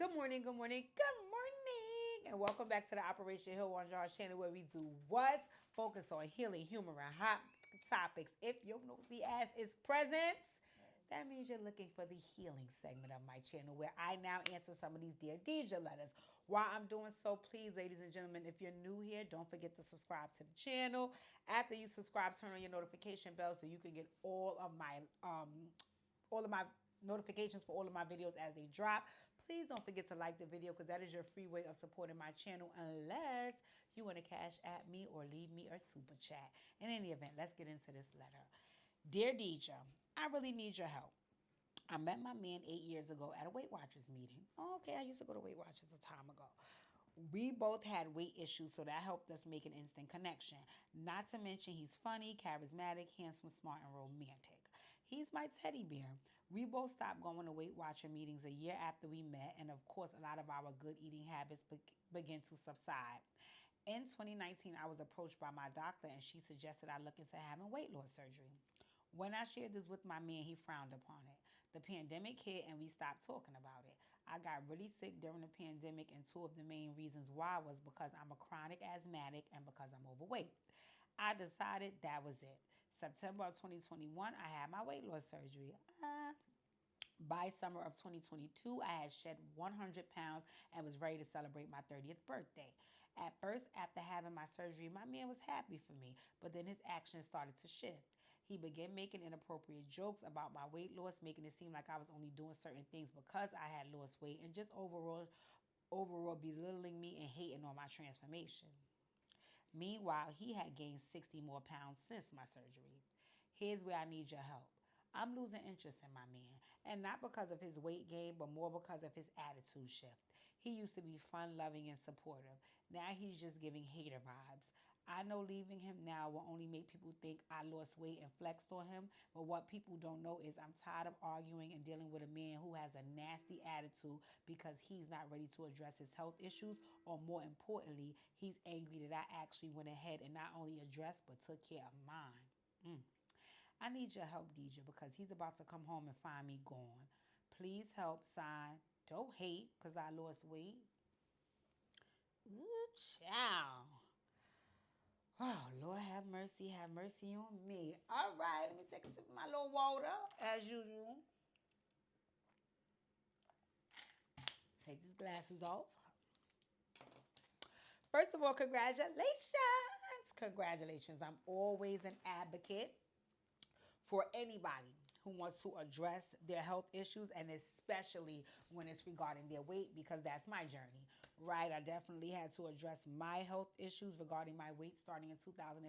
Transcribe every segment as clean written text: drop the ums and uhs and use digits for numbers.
Good morning, good morning, good morning, and welcome back to the Operation Hill on Josh channel where we do what? Focus on healing, humor, and hot topics. If your nosy ass is present, that means you're looking for the healing segment of my channel where I now answer some of these Dear Deja letters. While I'm doing so, please, ladies and gentlemen, if you're new here, don't forget to subscribe to the channel. After you subscribe, turn on your notification bell so you can get all of my notifications for all of my videos as they drop. Please don't forget to like the video because that is your free way of supporting my channel unless you want to cash at me or leave me a super chat. In any event, let's get into this letter. Dear Deja, I really need your help. I met my man 8 years ago at a Weight Watchers meeting. Oh, okay, I used to go to Weight Watchers a time ago. We both had weight issues, so that helped us make an instant connection. Not to mention, he's funny, charismatic, handsome, smart, and romantic. He's my teddy bear. We both stopped going to Weight Watcher meetings a year after we met, and of course, a lot of our good eating habits began to subside. In 2019, I was approached by my doctor, and she suggested I look into having weight loss surgery. When I shared this with my man, he frowned upon it. The pandemic hit and we stopped talking about it. I got really sick during the pandemic, and two of the main reasons why was because I'm a chronic asthmatic and because I'm overweight. I decided that was it. September of 2021, I had my weight loss surgery. By summer of 2022, I had shed 100 pounds and was ready to celebrate my 30th birthday. At first, after having my surgery, my man was happy for me, but then his actions started to shift. He began making inappropriate jokes about my weight loss, making it seem like I was only doing certain things because I had lost weight, and just overall belittling me and hating on my transformation. Meanwhile, he had gained 60 more pounds since my surgery. Here's where I need your help. I'm losing interest in my man, and not because of his weight gain, but more because of his attitude shift. He used to be fun, loving, and supportive. Now he's just giving hater vibes. I know leaving him now will only make people think I lost weight and flexed on him, but what people don't know is I'm tired of arguing and dealing with a man who has a nasty attitude because he's not ready to address his health issues, or more importantly, he's angry that I actually went ahead and not only addressed but took care of mine. I need your help, Deja, because he's about to come home and find me gone. Please help, sign. Don't hate because I lost weight. Ooh, child. Oh, Lord have mercy on me. All right, let me take a sip of my little water, as usual. Take these glasses off. First of all, congratulations. Congratulations. I'm always an advocate for anybody who wants to address their health issues, and especially when it's regarding their weight, because that's my journey, right? I definitely had to address my health issues regarding my weight starting in 2015,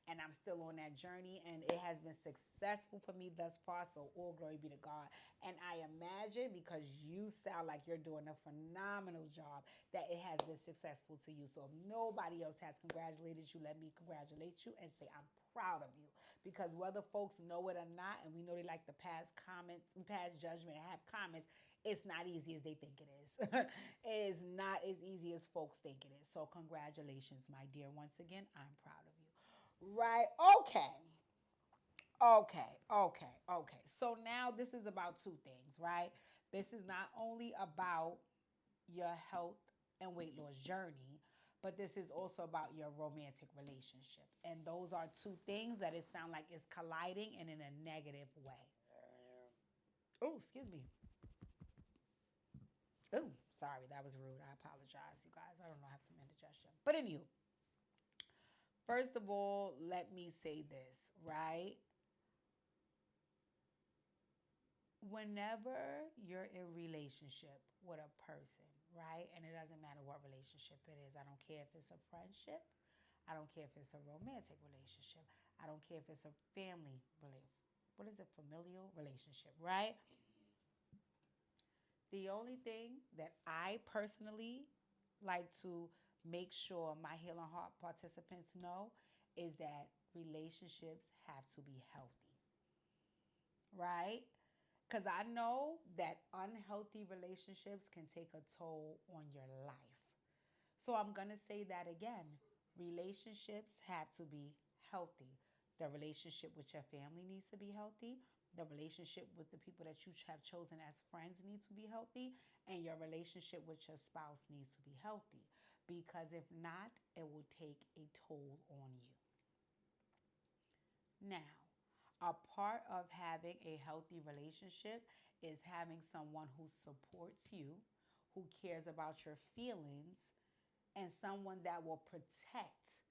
and I'm still on that journey, and it has been successful for me thus far, so all glory be to God. And I imagine, because you sound like you're doing a phenomenal job, that it has been successful to you. So if nobody else has congratulated you, let me congratulate you and say I'm proud of you, because whether folks know it or not, and we know they like to pass comments, pass judgment, and have comments, it's not easy as they think it is. It is not as easy as folks think it is. So congratulations, my dear. Once again, I'm proud of you. Right? Okay. Okay. So now this is about two things, right? This is not only about your health and weight loss journey, but this is also about your romantic relationship. And those are two things that it sounds like is colliding and in a negative way. Oh, excuse me. Oh, sorry, that was rude. I apologize, you guys. I don't know, I have some indigestion. But anywho, first of all, let me say this, right? Whenever you're in a relationship with a person, right? And it doesn't matter what relationship it is. I don't care if it's a friendship. I don't care if it's a romantic relationship. I don't care if it's a family relationship. What is it? Familial relationship, right? The only thing that I personally like to make sure my Healing Heart participants know is that relationships have to be healthy, right? Because I know that unhealthy relationships can take a toll on your life. So I'm going to say that again. Relationships have to be healthy. The relationship with your family needs to be healthy. the relationship with the people that you have chosen as friends needs to be healthy, and your relationship with your spouse needs to be healthy. Because if not, it will take a toll on you. Now, a part of having a healthy relationship is having someone who supports you, who cares about your feelings, and someone that will protect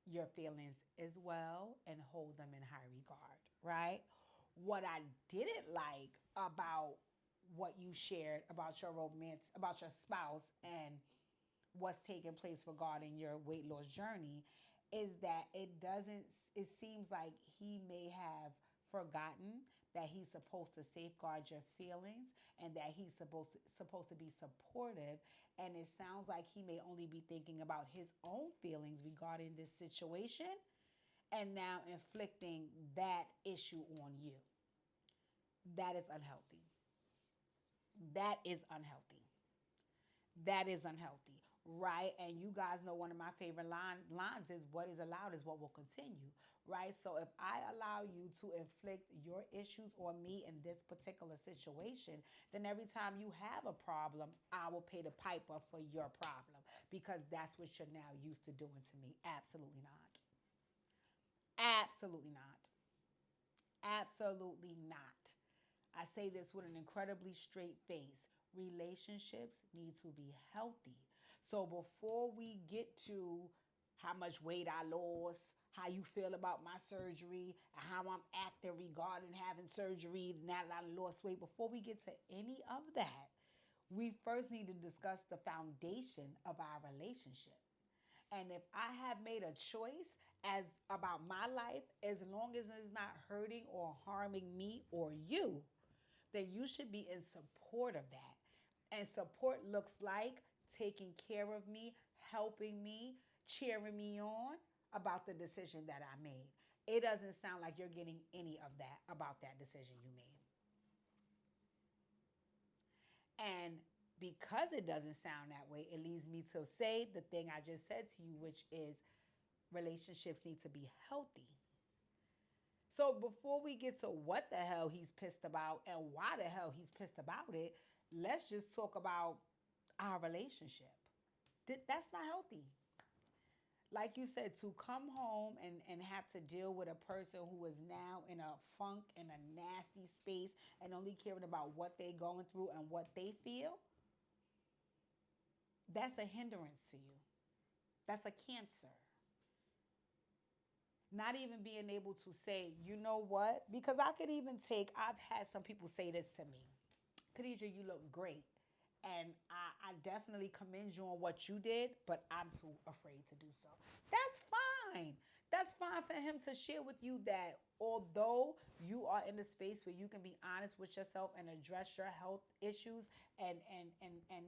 your feelings as well and hold them in high regard, right? What I didn't like about what you shared about your romance, about your spouse, and what's taking place regarding your weight loss journey is that it seems like he may have forgotten that he's supposed to safeguard your feelings and that he's supposed to be supportive, and it sounds like he may only be thinking about his own feelings regarding this situation and now inflicting that issue on you. That is unhealthy. That is unhealthy. That is unhealthy, right? And you guys know one of my favorite lines is what is allowed is what will continue, right? So if I allow you to inflict your issues on me in this particular situation, then every time you have a problem, I will pay the piper for your problem because that's what you're now used to doing to me. Absolutely not. Absolutely not. Absolutely not. I say this with an incredibly straight face. Relationships need to be healthy. So before we get to how much weight I lost, how you feel about my surgery, and how I'm acting regarding having surgery now that I lost weight, before we get to any of that, we first need to discuss the foundation of our relationship. And if I have made a choice as about my life, as long as it's not hurting or harming me or you, then you should be in support of that. And support looks like taking care of me, helping me, cheering me on about the decision that I made. It doesn't sound like you're getting any of that about that decision you made. And because it doesn't sound that way, it leads me to say the thing I just said to you, which is relationships need to be healthy. So before we get to what the hell he's pissed about and why the hell he's pissed about it, let's just talk about our relationship. That's not healthy. Like you said, to come home and have to deal with a person who is now in a funk, in a nasty space, and only caring about what they're going through and what they feel, that's a hindrance to you. That's a cancer. Not even being able to say, you know what? Because I could even I've had some people say this to me. Khadija, you look great. And I definitely commend you on what you did, but I'm too afraid to do so. That's fine. That's fine for him to share with you that although you are in a space where you can be honest with yourself and address your health issues and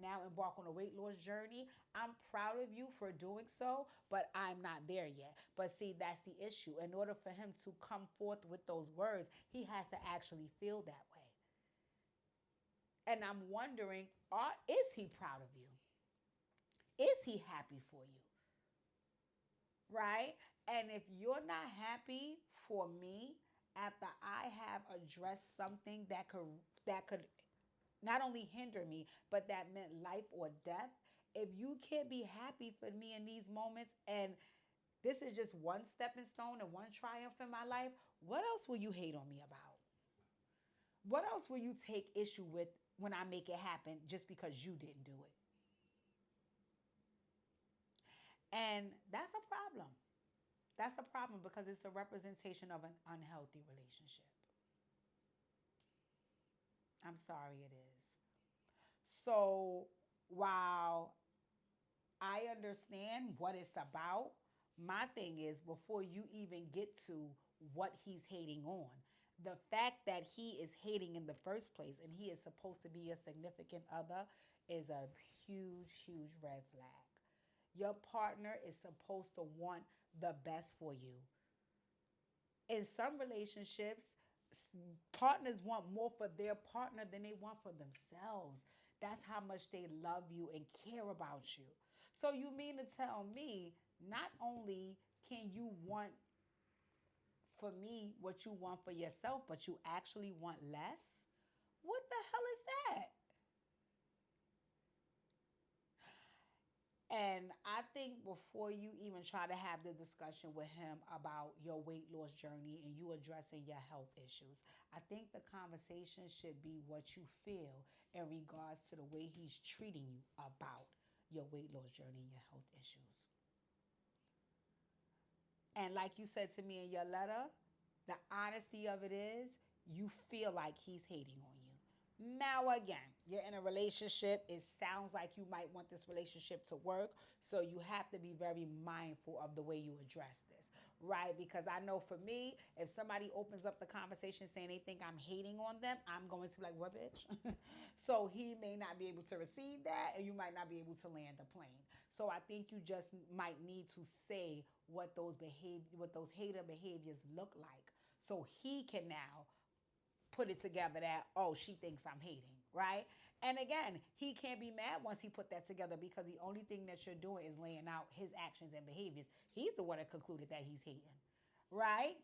now embark on a weight loss journey, I'm proud of you for doing so, but I'm not there yet. But see, that's the issue. In order for him to come forth with those words, he has to actually feel that way. And I'm wondering, is he proud of you? Is he happy for you? Right? And if you're not happy for me after I have addressed something that could not only hinder me, but that meant life or death, if you can't be happy for me in these moments and this is just one stepping stone and one triumph in my life, what else will you hate on me about? What else will you take issue with when I make it happen just because you didn't do it? And that's a problem. That's a problem because it's a representation of an unhealthy relationship. I'm sorry, it is. So while I understand what it's about, my thing is before you even get to what he's hating on, the fact that he is hating in the first place and he is supposed to be a significant other is a huge, huge red flag. Your partner is supposed to want the best for you. In some relationships, partners want more for their partner than they want for themselves. That's how much they love you and care about you. So you mean to tell me not only can you want for me what you want for yourself, but you actually want less? What the hell is that? And I think before you even try to have the discussion with him about your weight loss journey and you addressing your health issues, I think the conversation should be what you feel in regards to the way he's treating you about your weight loss journey and your health issues. And like you said to me in your letter, the honesty of it is you feel like he's hating on you. Now, again, you're in a relationship. It sounds like you might want this relationship to work. So you have to be very mindful of the way you address this, right? Because I know for me, if somebody opens up the conversation saying they think I'm hating on them, I'm going to be like, what, bitch? So he may not be able to receive that, and you might not be able to land the plane. So I think you just might need to say what those hater behaviors look like, so he can now put it together that, oh, she thinks I'm hating, right? And again, he can't be mad once he put that together, because the only thing that you're doing is laying out his actions and behaviors. He's the one that concluded that he's hating, right?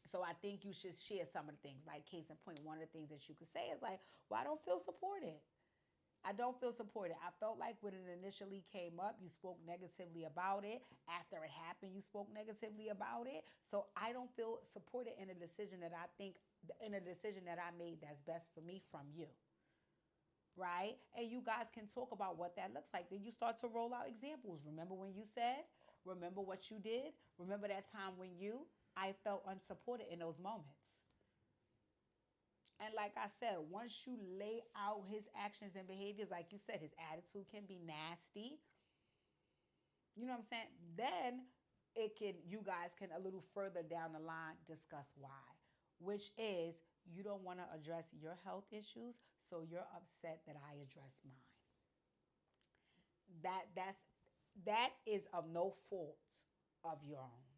So I think you should share some of the things. Like, case in point, one of the things that you could say is like, well, I don't feel supported. I don't feel supported. I felt like when it initially came up, you spoke negatively about it. After it happened, you spoke negatively about it. So I don't feel supported in a decision that I think, in a decision that I made that's best for me from you. Right? And you guys can talk about what that looks like. Then you start to roll out examples. Remember when you said, remember what you did, remember that time when I felt unsupported in those moments. And like I said, once you lay out his actions and behaviors, like you said, his attitude can be nasty. You know what I'm saying? Then you guys can a little further down the line discuss why, which is you don't want to address your health issues, so you're upset that I address mine. That is of no fault of your own.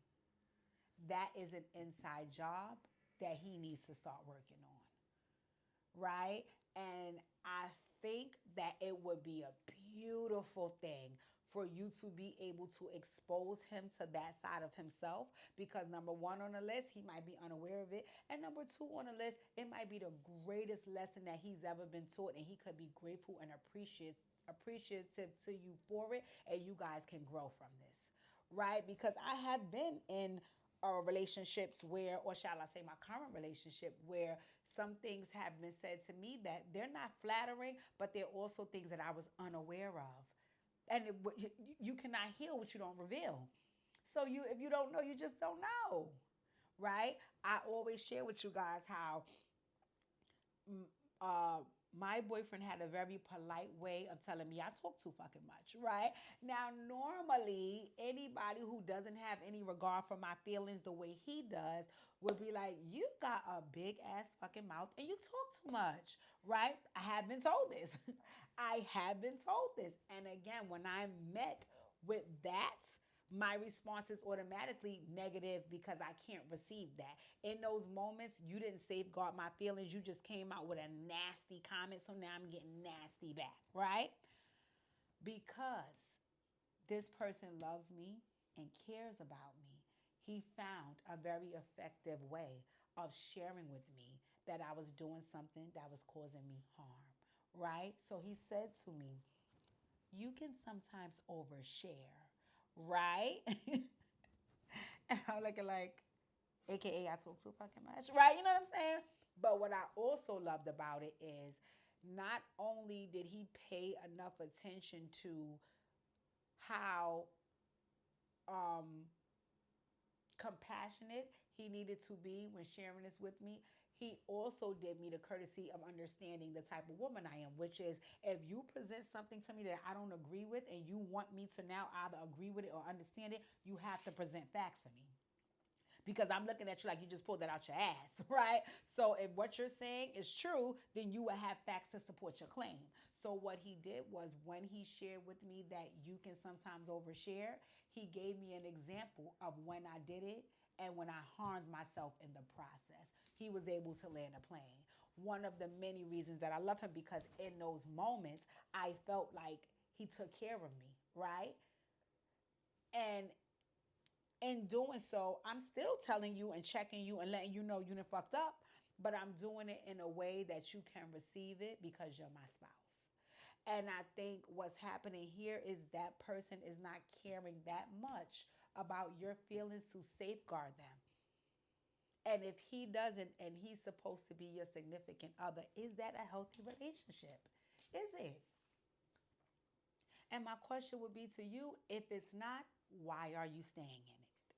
That is an inside job that he needs to start working on, right? And I think that it would be a beautiful thing for you to be able to expose him to that side of himself, because number one on the list, he might be unaware of it, and number two on the list, it might be the greatest lesson that he's ever been taught, and he could be grateful and appreciative to you for it, and you guys can grow from this, right? Because I have been in relationships where, or shall I say my current relationship, where some things have been said to me that they're not flattering, but they're also things that I was unaware of. And you cannot heal what you don't reveal. So if you don't know, you just don't know, right? I always share with you guys how uh, my boyfriend had a very polite way of telling me I talk too fucking much, right? Now, normally, anybody who doesn't have any regard for my feelings the way he does would be like, you got a big ass fucking mouth and you talk too much, right? I have been told this. I have been told this. And again, when I'm met with that, my response is automatically negative because I can't receive that. In those moments, you didn't safeguard my feelings. You just came out with a nasty comment. So now I'm getting nasty back, right? Because this person loves me and cares about me, he found a very effective way of sharing with me that I was doing something that was causing me harm, right? So he said to me, you can sometimes overshare, right? And I'm looking like, AKA, I talk too fucking much, right? You know what I'm saying? But what I also loved about it is not only did he pay enough attention to how um, compassionate he needed to be when sharing this with me, he also did me the courtesy of understanding the type of woman I am, which is if you present something to me that I don't agree with and you want me to now either agree with it or understand it, you have to present facts for me, because I'm looking at you like you just pulled that out your ass, right? So if what you're saying is true, then you will have facts to support your claim. So what he did was, when he shared with me that you can sometimes overshare, he gave me an example of when I did it and when I harmed myself in the process. He was able to land a plane. One of the many reasons that I love him, because in those moments, I felt like he took care of me, right? And In doing so, I'm still telling you and checking you and letting you know you done fucked up, but I'm doing it in a way that you can receive it because you're my spouse. And I think what's happening here is that person is not caring that much about your feelings to safeguard them. And if he doesn't and he's supposed to be your significant other, is that a healthy relationship? Is it? And my question would be to you, if it's not, why are you staying in it?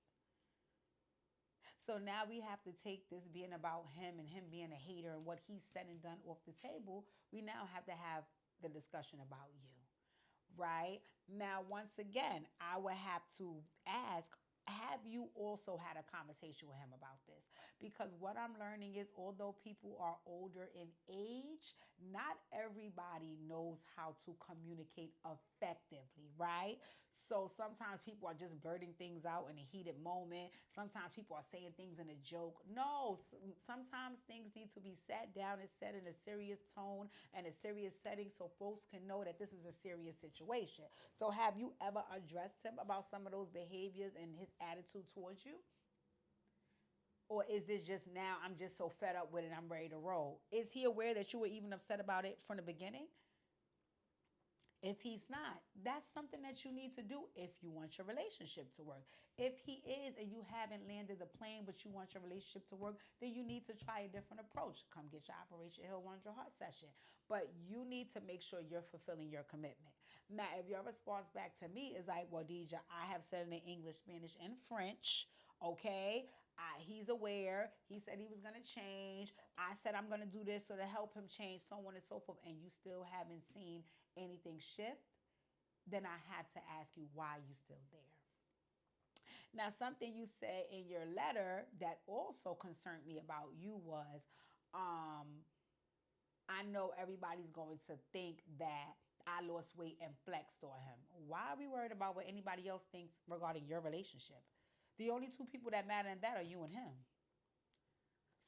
So now we have to take this being about him and him being a hater and what he's said and done off the table. We now have to have the discussion about you, right? Now, once again, I would have to ask, have you also had a conversation with him about this? Because what I'm learning is, although people are older in age, not everybody knows how to communicate effectively, right? So sometimes people are just blurting things out in a heated moment. Sometimes people are saying things in a joke. No, sometimes things need to be sat down and said in a serious tone and a serious setting so folks can know that this is a serious situation. So have you ever addressed him about some of those behaviors and his attitude towards you? Or is this just now I'm just so fed up with it, I'm ready to roll? Is he aware that you were even upset about it from the beginning? If he's not, that's something that you need to do if you want your relationship to work. If he is and you haven't landed the plane but you want your relationship to work, then you need to try a different approach. Come get your Operation Hill 100 Heart session. But you need to make sure you're fulfilling your commitment. Now, if your response back to me is like, well, Deja, I have said it in English, Spanish, and French, okay? He's aware. He said he was going to change. I said I'm going to do this so to help him change, so on and so forth. And you still haven't seen anything shift, then I have to ask you why you still there. Now, something you said in your letter that also concerned me about you was, um, I know everybody's going to think that I lost weight and flexed on him. Why are we worried about what anybody else thinks regarding your relationship? The only two people that matter in that are you and him.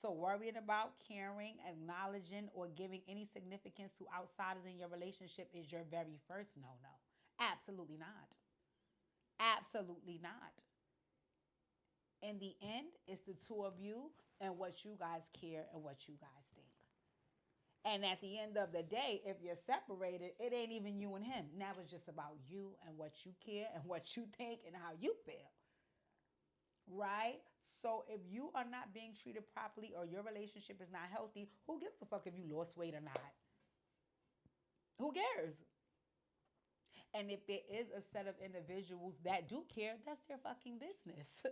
So worrying about caring, acknowledging, or giving any significance to outsiders in your relationship is your very first no-no. Absolutely not. Absolutely not. In the end, it's the two of you and what you guys care and what you guys think. And at the end of the day, if you're separated, it ain't even you and him. Now it's just about you and what you care and what you think and how you feel. Right? So if you are not being treated properly or your relationship is not healthy, who gives a fuck if you lost weight or not? Who cares? And if there is a set of individuals that do care, that's their fucking business.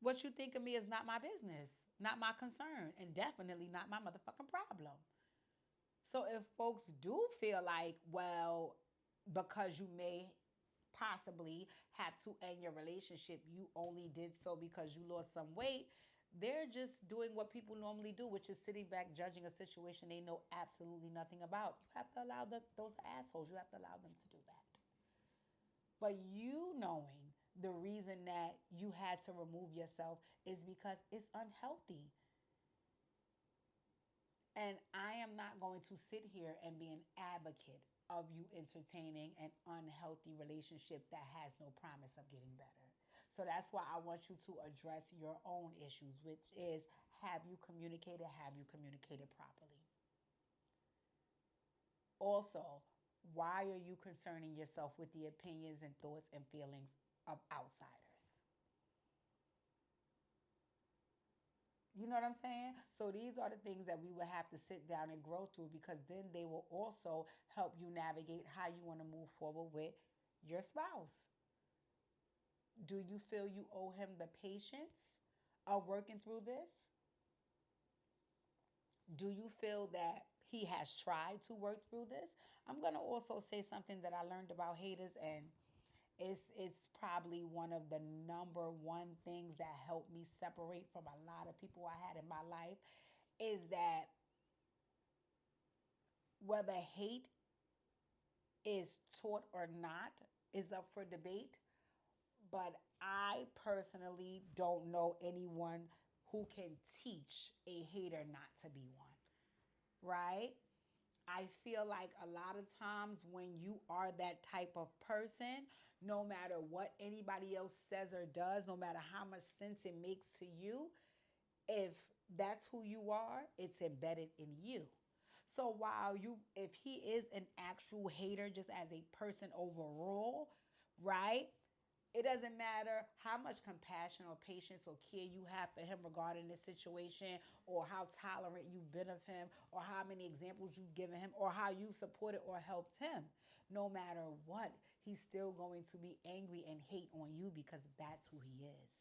What you think of me is not my business, not my concern, and definitely not my motherfucking problem. So if folks do feel like, well, because you may possibly have to end your relationship, you only did so because you lost some weight, they're just doing what people normally do, which is sitting back judging a situation they know absolutely nothing about. You have to allow those assholes, you have to allow them to do that. But you knowing the reason that you had to remove yourself is because it's unhealthy. And I am not going to sit here and be an advocate of you entertaining an unhealthy relationship that has no promise of getting better. So that's why I want you to address your own issues, which is, have you communicated? Have you communicated properly? Also, why are you concerning yourself with the opinions and thoughts and feelings of outsiders? You know what I'm saying? So these are the things that we will have to sit down and grow through, because then they will also help you navigate how you want to move forward with your spouse. Do you feel you owe him the patience of working through this? Do you feel that he has tried to work through this? I'm going to also say something that I learned about haters, and it's probably one of the number one things that helped me separate from a lot of people I had in my life, is that whether hate is taught or not is up for debate, but I personally don't know anyone who can teach a hater not to be one, right? I feel like a lot of times when you are that type of person, no matter what anybody else says or does, no matter how much sense it makes to you, if that's who you are, it's embedded in you. So while if he is an actual hater just as a person overall, right? It doesn't matter how much compassion or patience or care you have for him regarding this situation, or how tolerant you've been of him, or how many examples you've given him, or how you supported or helped him. No matter what, he's still going to be angry and hate on you because that's who he is.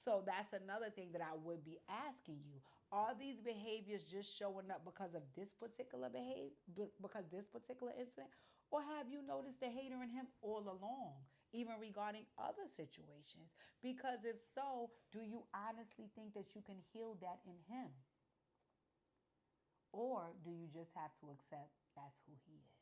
So that's another thing that I would be asking you. Are these behaviors just showing up because of this particular behavior, because this particular incident? Or have you noticed the hater in him all along, even regarding other situations? Because if so, do you honestly think that you can heal that in him? Or do you just have to accept that's who he is?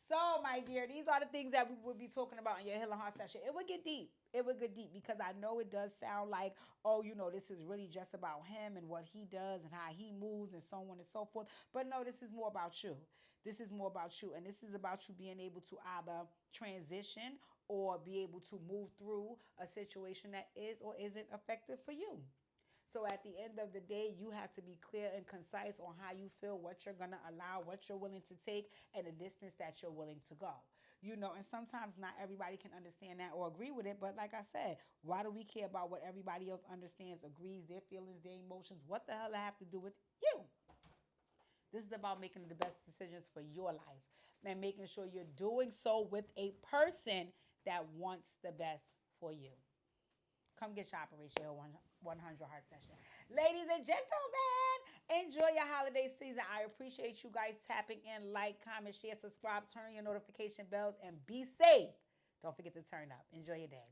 So, my dear, these are the things that we would be talking about in your Healing Heart session. It would get deep. It would get deep because I know it does sound like, oh, this is really just about him and what he does and how he moves and so on and so forth. But no, this is more about you. This is more about you. And this is about you being able to either transition or be able to move through a situation that is or isn't effective for you. So at the end of the day, you have to be clear and concise on how you feel, what you're going to allow, what you're willing to take, and the distance that you're willing to go. And sometimes not everybody can understand that or agree with it. But like I said, why do we care about what everybody else understands, agrees, their feelings, their emotions? What the hell I have to do with you? This is about making the best decisions for your life and making sure you're doing so with a person that wants the best for you. Come get your Operation 100 Heart session. Ladies and gentlemen, enjoy your holiday season. I appreciate you guys tapping in, like, comment, share, subscribe, turn on your notification bells, and be safe. Don't forget to turn up. Enjoy your day.